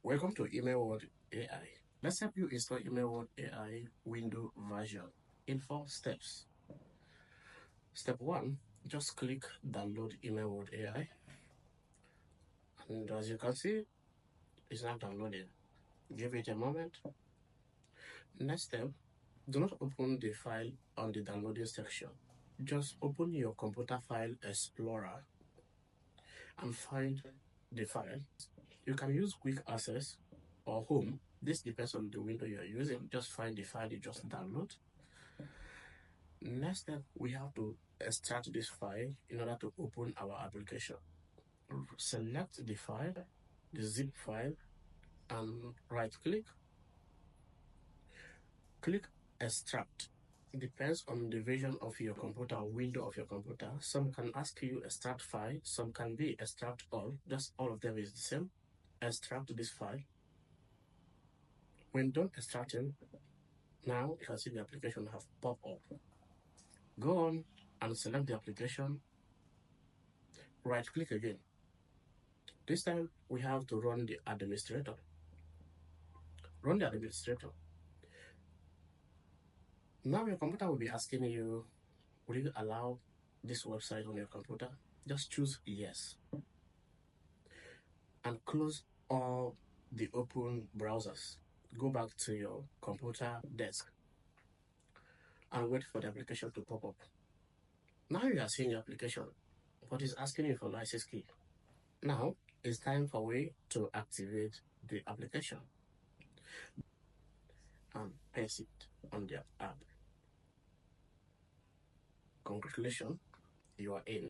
Welcome to EmailWorld AI. Let's help you install EmailWorld AI window version in 4 steps. Step 1, just click download EmailWorld AI. And as you can see, it's not downloading. Give it a moment. Next step, do not open the file on the downloading section. Just open your Computer File Explorer and find the file. You can use Quick Access or Home. This depends on the window you're using. Just find the file you just download. Next step, we have to extract this file in order to open our application. Select the file, the zip file, and right-click. Click Extract. It depends on the version of your computer or window of your computer. Some can ask you extract file, some can be extract all. Just all of them is the same. Extract this file. When done extracting, now you can see the application have popped up. Go on and select the application. Right-click again. This time, we have to run the administrator. Run the administrator. Now your computer will be asking you, will you allow this website on your computer? Just choose yes. And close all the open browsers. Go back to your computer desk and wait for the application to pop up. Now you are seeing your application, but it's asking you for license key. Now it's time for we to activate the application and paste it on the app. Congratulations, you are in.